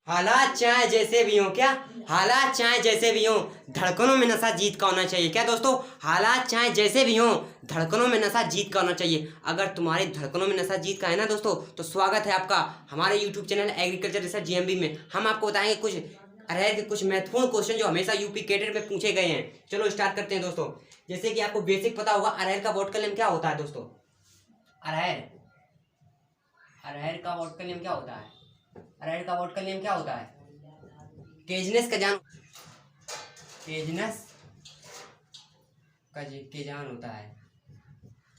हालात चाहे जैसे भी हों, क्या हालात चाहे जैसे भी हों, धड़कनों में नशा जीत का होना चाहिए। क्या दोस्तों, हालात चाहे जैसे भी हों, धड़कनों में नशा जीत का होना चाहिए। अगर तुम्हारी धड़कनों में नशा जीत का है ना दोस्तों, तो स्वागत है आपका हमारे YouTube channel agriculture research GMB में। हम आपको बताएंगे कुछ अरहर के कुछ महत्वपूर्ण क्वेश्चन जो हमेशा यूपी कैडेट में पूछे गए हैं। चलो स्टार्ट करते हैं दोस्तों। जैसे कि आपको बेसिक पता होगा, अरहर का बॉटल नेम क्या होता है दोस्तों? अरहर अरहर का बॉटल नेम क्या होता है? अरहर का बॉटल नेम क्या होता है? केजनेस कजान। केजनस केजान होता है।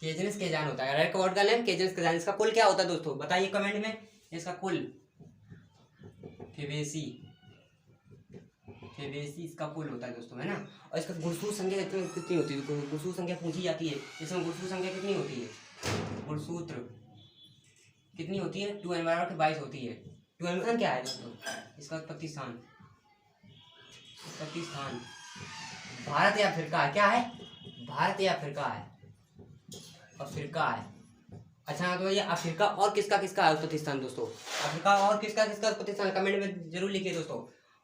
केजनस केजान होता है। अरहर का वर्ड का नेम केजनस केजान। इसका कुल क्या होता है दोस्तों, बताइए कमेंट में। इसका कुल फेबेसी फेबेसी इसका कुल होता है दोस्तों, है ना। और इसका गुणसूत्र संख्या कितनी होती है? गुणसूत्र संख्या पूछी जाती है, इसमें गुणसूत्र संख्या कितनी होती है? गुणसूत्र कितनी होती है? 2n/22 होती है। 2n क्या है दोस्तों? इसका उत्पत्ति स्थान भारत या अफ्रीका है? क्या है? भारत या अफ्रीका है? अफ्रीका है। अच्छा, तो ये अफ्रीका और किसका किसका है उत्पत्ति स्थान दोस्तों? अफ्रीका और किसका किसका उत्पत्ति स्थान कमेंट में जरूर लिखिए दोस्तों।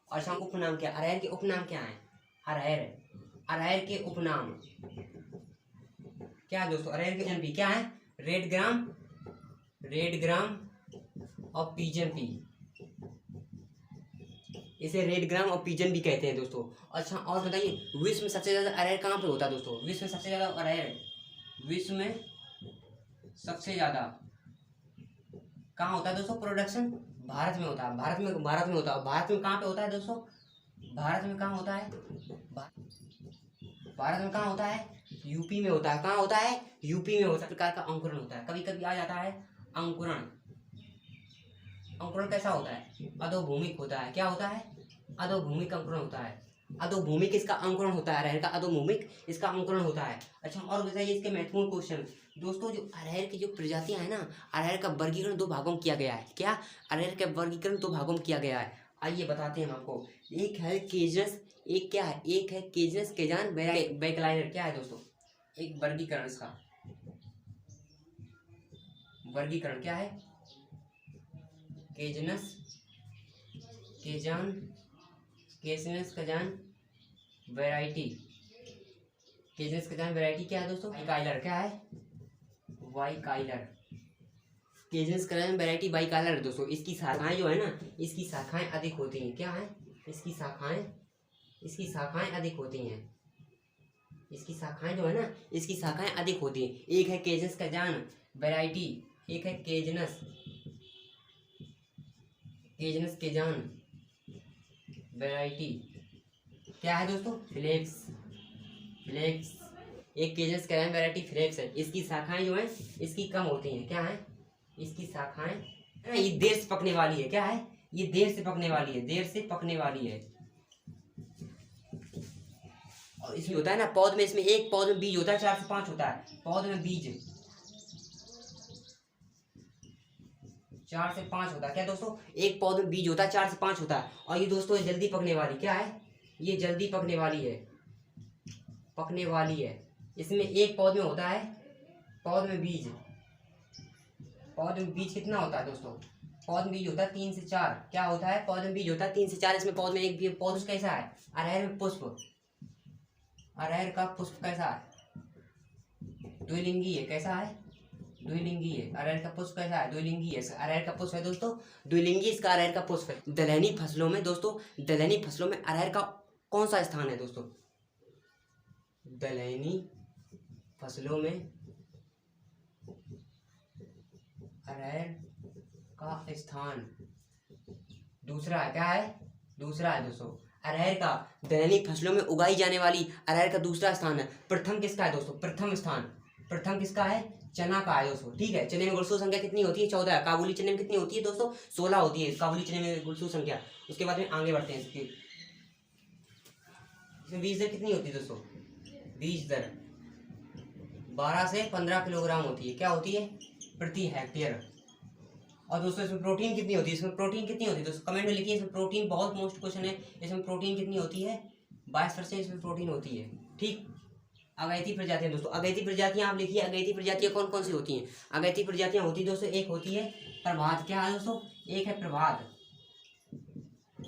अच्छा, उपनाम क्या? अरहर के उपनाम क्या है? अरहर के उपनाम क्या है दोस्तों? अरहर के जनपी क्या है? रेड ग्राम और पिजन पी। इसे रेड ग्राम और पिजन भी कहते हैं दोस्तों। अच्छा, और बताइए, विश्व में सबसे ज्यादा अरहर कहाँ पे होता है दोस्तों? विश्व में सबसे ज्यादा अरहर कहाँ होता है दोस्तों? प्रोडक्शन भारत में होता है। भारत में होता है। भारत में कहाँ पे होता है दोस्तों? भारत में कहाँ होता है? भारत में कहाँ होता है? यूपी में होता है। कहाँ होता है? यूपी में होता है। प्रकार का अंकुरण होता है, कभी कभी आ जाता है अंकुरण कैसा होता है? अधोभूमिक होता है। क्या होता है? अधोभूमिक अंकुरण होता है। अधोभूमिक इसका अंकुरण होता है। अरहर का अधोभूमिक इसका अंकुरण होता है। अच्छा, और बताइए इसके महत्वपूर्ण क्वेश्चन दोस्तों। जो अरहर की जो प्रजातियां है ना, अरहर का वर्गीकरण 2 भागों में किया गया है। क्या? अरहर का वर्गीकरण 2 भागों में किया गया है। आइए बताते हैं हम आपको। एक है केजस, एक क्या है? एक है केजस केजान बैकलाइनर। क्या है दोस्तों? एक वर्गीकरण, इसका वर्गीकरण क्या है? केजनस केजान वैरायटी। केजनस केजान वैरायटी क्या है दोस्तों? बाइकाइलर। क्या है? बाइकाइलर। केजनस केजान वैरायटी बाइकाइलर है दोस्तों। इसकी शाखाएं जो है ना, इसकी शाखाएं अधिक होती हैं। क्या है? इसकी शाखाएं अधिक होती हैं। इसकी शाखाएं जो है ना, इसकी शाखाएं अधिक होती हैं। एक है केजनस केजान वैरायटी, एक है केजनस केजान वैरायटी। क्या है दोस्तों? फ्लेक्स। एक केजस कैरन वैरायटी फ्लेक्स है। इसकी शाखाएं जो है, इसकी कम होती हैं। क्या है? इसकी शाखाएं ये देर से पकने वाली है। क्या है? ये देर से पकने वाली है। और इसमें होता है ना, पौध में, इसमें एक पौध में बीज होता है, 4 से 5 होता है। पौध में बीज 4 से 5 होता है। क्या दोस्तों? एक पौधे में बीज होता है, 4 से 5 होता है। और ये दोस्तों जल्दी पकने वाली। क्या है? ये जल्दी पकने वाली है। इसमें एक पौधे में होता है, पौध में बीज कितना होता है दोस्तों? पौध में बीज होता है 3 से 4। क्या होता है? पौध में बीज होता है 3 से 4। इसमें पौध में एक भी पौध कैसा है? अरहर में पुष्प, अरहर का पुष्प कैसा है? द्विलिंगी है। कैसा है? द्विलिंगी है। अरहर का पुष्प कैसा है? द्विलिंगी है। अरहर का पुष्प है दोस्तों द्विलिंगी। इसका अरहर का पुष्प है। दलहनी फसलों में दोस्तों, अरहर का कौन सा स्थान है दोस्तों? दलहनी फसलों में अरहर का स्थान दूसरा है। क्या है? दूसरा है दोस्तों। अरहर का दलहनी फसलों में उगाई जाने वाली अरहर का दूसरा स्थान है। प्रथम किसका है दोस्तों? प्रथम किसका है? चना का है दोस्तों। ठीक है। चने में गुणसूत्र संख्या कितनी होती है? 14 है। काबुली चने में कितनी होती है दोस्तों? 16 होती है काबुली चने में गुणसूत्र संख्या। उसके बाद में आगे बढ़ते हैं। इसमें बीज दर कितनी होती है दोस्तों? बीज दर 12 से 15 किलोग्राम होती है। क्या होती है? प्रति हेक्टेयर। और दोस्तों इसमें प्रोटीन कितनी होती है? दोस्तों कमेंट में लिखिए। इसमें प्रोटीन बहुत मोस्ट क्वेश्चन है। इसमें प्रोटीन कितनी होती है? 22% इसमें प्रोटीन होती है। ठीक। अगैती प्रजातियां दोस्तों, अगैती प्रजातियां आप लिखिए। अगैती प्रजातियां कौन कौन सी होती हैं? अगैती प्रजातियां होती है दोस्तों, एक होती है प्रभात। क्या है दोस्तों? एक है प्रभात।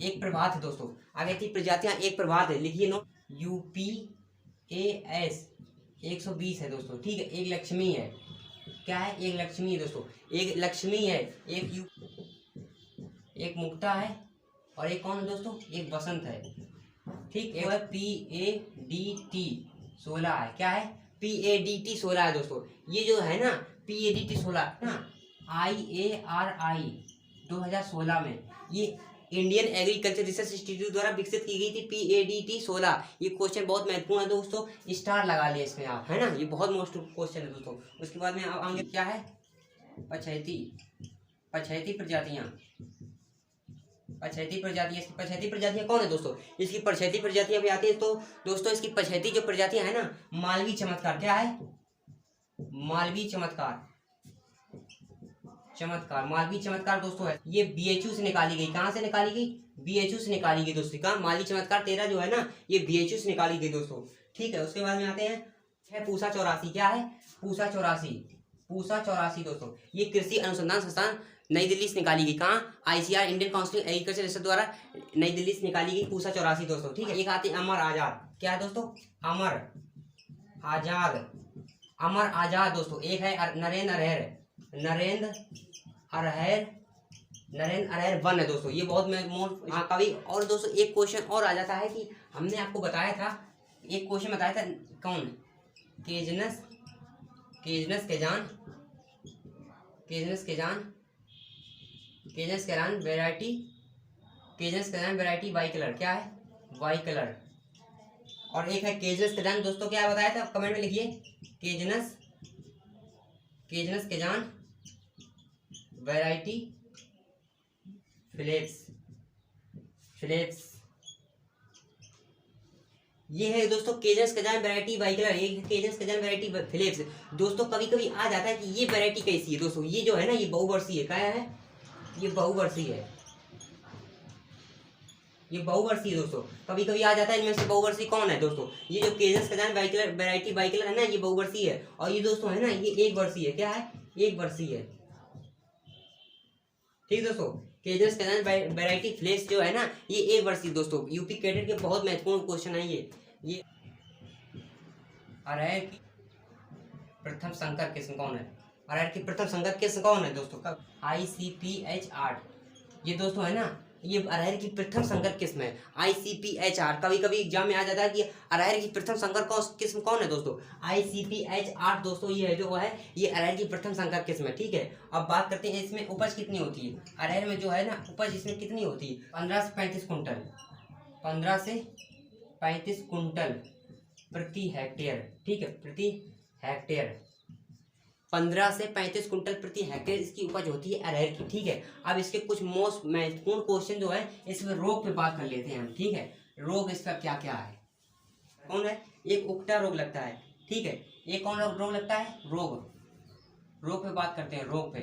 एक प्रभात है दोस्तों। अगैती प्रजातियां एक प्रभात है, लिखिए नोट। UPAS 120 है दोस्तों, ठीक है। एक लक्ष्मी है, क्या है? एक लक्ष्मी है दोस्तों, एक लक्ष्मी है, एक मुक्ता है, और एक कौन है दोस्तों? एक बसंत है, ठीक। एक है PADT 16 है, क्या है? PADT 16 है दोस्तों। ये जो है ना PADT 16 ना, IARI 2016 में ये इंडियन एग्रीकल्चर रिसर्च इंस्टीट्यूट द्वारा विकसित की गई थी PADT 16। ये क्वेश्चन बहुत महत्वपूर्ण है दोस्तों, स्टार लगा लिया इसमें आप, है ना। ये बहुत मोस्ट क्वेश्चन है दोस्तों। उसके बाद में आप आगे क्या है? पछैती प्रजातियां। पछैती प्रजातियां कौन है दोस्तों? इसकी पछैती प्रजातियां भी आती है तो दोस्तों इसकी पछैती जो प्रजातियां है ना, मालवी चमत्कार, क्या है? मालवी चमत्कार मालवी चमत्कार दोस्तों है। ये BHU से निकाली गई। कहाँ से निकाली गई? BHU से निकाली गई दोस्तों। कहाँ? मालवी चमत्कार 13 जो है ना, ये BHU से निकाली गई दोस्तों, ठीक है। उसके बाद में आते हैं पूसा 84, क्या है? पूसा 84 दोस्तों। ये कृषि अनुसंधान संस्थान नई दिल्ली से निकाली गई। कहाँ? ICR Indian council agriculture research द्वारा नई दिल्ली से निकाली गई पूसा 84 दोस्तों, ठीक है। एक आती है अमर आजाद, क्या है दोस्तों? अमर आजाद दोस्तों। एक है नरेंद्र अरहर 1 है दोस्तों। ये बहुत मोस्ट कवि। और दोस्तों एक क्वेश्चन और आ जाता है कि हमने आपको बताया था, एक क्वेश्चन बताया था, कौन? केजनस वैरायटी वाई कलर, क्या है? Y colour. और एक है केजनस केजान दोस्तों, क्या बताया था? कमेंट में लिखिए। केजनस केजान वैरायटी फिलिप्स। ये है दोस्तों केजस कजान वैरायटी वाई कलर, एक है केजस कजान वैरायटी फिलिप्स दोस्तों। कभी कभी आ जाता है कि ये वैरायटी कैसी है दोस्तों। ये जो है ना, ये बहुवर्षीय है, क्या है? ये बहुवर्षीय दोस्तों। कभी कभी आ जाता है इनमें से बहुवर्षीय कौन है दोस्तों? ये जो केजस कजान वैरायटी वाई कलर है ना, ये बहुवर्षीय है। और ये दोस्तों है ना, ये एक वर्षीय है, क्या है? एक वर्षीय है, ठीक दोस्तों। केजस कजान वैरायटी फ्लेक्स जो है ना, ये एक वर्षीय दोस्तों। यूपी कैडेट के बहुत महत्वपूर्ण क्वेश्चन है ये अरहर की प्रथम संकर किस्म कौन है? अरहर की प्रथम संकर किस्म कौन है दोस्तों? कब? ICPH 8। ये दोस्तों है ना, ये अरहर की प्रथम संकर किस्म है, ICPH 8। कभी कभी एग्जाम में आ जाता है कि अरहर की प्रथम संकर किस्म कौन है दोस्तों? ICPH 8 दोस्तों। ये है जो है, ये अरहर की प्रथम संकर किस्म है, ठीक है। अब बात करते हैं इसमें उपज कितनी होती है। अरहर में जो है ना, उपज इसमें कितनी होती है? 15 से 35 कुंटल, 15 से 35 कुंटल प्रति हेक्टेयर, ठीक है। प्रति हेक्टेयर 15 से 35 कुंटल प्रति हेक्टेयर इसकी उपज होती है अरहर की, ठीक है। अब इसके कुछ मोस्ट महत्वपूर्ण क्वेश्चन जो है, इसमें रोग पे बात कर लेते हैं हम, ठीक है। रोग इसका क्या क्या है? कौन है? एक उकटा रोग लगता है, ठीक है। एक कौन रोग लगता है? रोग पे बात करते हैं। रोग पे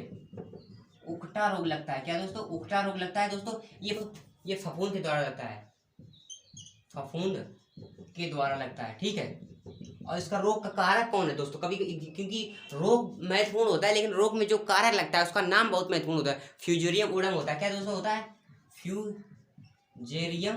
उकटा रोग लगता है, क्या दोस्तों? उकटा रोग लगता है दोस्तों। ये फफूंद के द्वारा लगता है, फफूंद के द्वारा लगता है, ठीक है। और इसका रोग का कारक कौन है दोस्तों? कभी क्योंकि रोग महत्वपूर्ण होता है, लेकिन रोग में जो कारक लगता है उसका नाम बहुत महत्वपूर्ण होता है। फ्यूजेरियम उडम होता है, क्या दोस्तों होता है? फ्यूजेरियम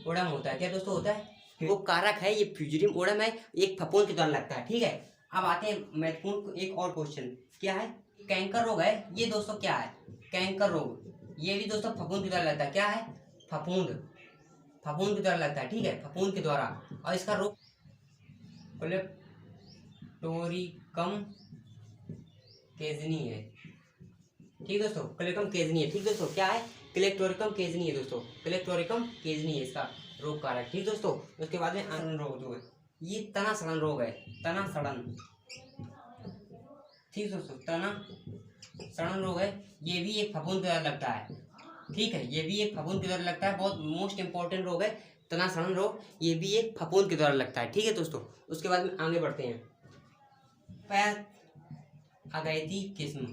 उडम होता है, क्या दोस्तों होता है? वो कारक है, ये फ्यूजेरियम उडम है, एक फफूंद के द्वारा लगता है, ठीक है। अब आते हैं महत्वपूर्ण एक और क्वेश्चन, क्या है? कैंकर रोग है ये दोस्तों, क्या है? कैंकर रोग, ये भी दोस्तों फफूंद के द्वारा लगता है, क्या है? फफूंद के द्वारा लगता है, ठीक है। फफूंद के द्वारा। और इसका रोग क्लेप्टोरिकम केजनी है, ठीक दोस्तों। क्लेप्टोरिकम केजनी है, ठीक दोस्तों। क्या है? क्लेप्टोरिकम केजनी है दोस्तों। क्लेप्टोरिकम केजनी है इसका रोग कारक, ठीक दोस्तों। उसके बाद में अन्न रोग जो है, ये तना सड़न रोग है, तना सड़न, ठीक दोस्तों। तना सड़न रोग है, ये भी एक फफूंद के द्वारा लगता है, ठीक है। ये भी एक फफूंद के द्वारा लगता है, बहुत मोस्ट इंपॉर्टेंट रोग है तना सड़न रोग। ये भी एक फफूंद के द्वारा लगता है, ठीक है दोस्तों। उसके बाद में आगे बढ़ते हैं। अगैती किस्म,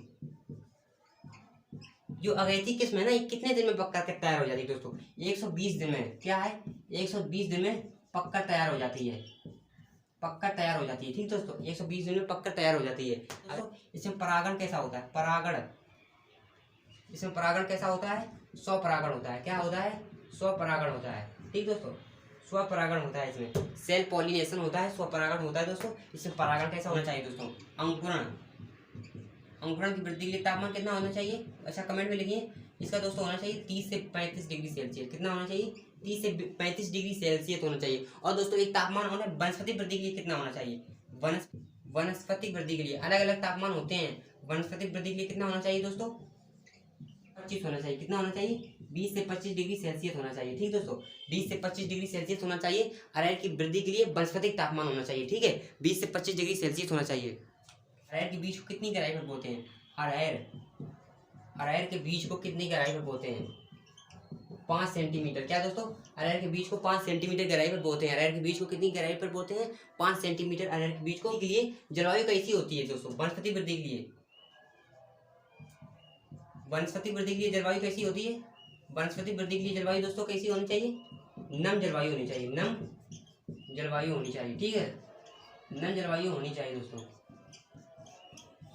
जो अगैती किस्म है ना, ये कितने दिन में पक्का कर तैयार हो जाती है दोस्तों? 120 दिन में, क्या है? 120 दिन में पक्का तैयार हो जाती है, ठीक दोस्तों। 120 दिन में पक्का तैयार हो जाती है। तो इसमें परागण कैसा होता है? इसमें परागण कैसा होता है? स्वपरागण होता है। क्या होता है? स्वपरागण होता है। ठीक दोस्तों, स्वपरागण होता है। इसमें सेल पॉलिनेशन होता है, स्वपरागण होता है दोस्तों। इसमें परागण कैसा होना चाहिए दोस्तों? अंकुरण। अंकुरण की वृद्धि के लिए तापमान कितना होना चाहिए? अच्छा कमेंट में लिखिए। इसका दोस्तों होना चाहिए 30 से 35 डिग्री सेल्सियस। कितना होना चाहिए? 30 से 35 डिग्री सेल्सियस होना चाहिए। और दोस्तों एक तापमान होना है वनस्पति वृद्धि के लिए कितना होना चाहिए? वनस्पति वृद्धि के लिए अलग अलग तापमान होते हैं। वनस्पति वृद्धि के लिए कितना होना चाहिए दोस्तों? 25 होना चाहिए। कितना होना चाहिए? 20 से 25 डिग्री सेल्सियस होना चाहिए। ठीक दोस्तों, 20 से 25 डिग्री सेल्सियस होना चाहिए। अरहर की वृद्धि के लिए वनस्पतिक तापमान होना चाहिए। ठीक है, 20 से 25 डिग्री सेल्सियस होना चाहिए। अरहर के बीज को कितनी गहराई पर बोते हैं? अरहर के बीज को कितनी गहराई पर बोते हैं? 5 सेंटीमीटर। क्या दोस्तों? अरहर के बीज को 5 सेंटीमीटर गहराई पर बोते हैं। अरहर के बीज को कितनी गहराई पर बोते हैं? 5 सेंटीमीटर अरहर के बीज को। के लिए जलवायु कैसी होती है दोस्तों? वनस्पति वृद्धि के लिए वनस्पति वृद्धि के लिए जलवायु कैसी होती है? वनस्पति वृद्धि के लिए जलवायु दोस्तों कैसी होनी चाहिए? नम जलवायु होनी चाहिए। नम जलवायु होनी चाहिए। ठीक है, नम जलवायु होनी चाहिए दोस्तों।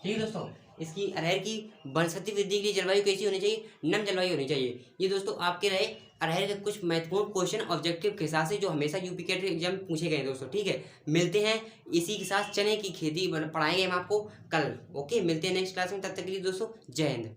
ठीक है दोस्तों, इसकी अरहर की वनस्पति वृद्धि के लिए जलवायु कैसी होनी चाहिए? नम जलवायु होनी चाहिए। ये दोस्तों आपके रहे अरहर के कुछ महत्वपूर्ण क्वेश्चन ऑब्जेक्टिव के हिसाब से जो हमेशा यूपी के एग्जाम में पूछे गए दोस्तों। ठीक है, मिलते हैं इसी के साथ। चने की खेती पढ़ाएंगे हम आपको कल। ओके, मिलते हैं नेक्स्ट क्लास में। तब तक के लिए दोस्तों जय हिंद।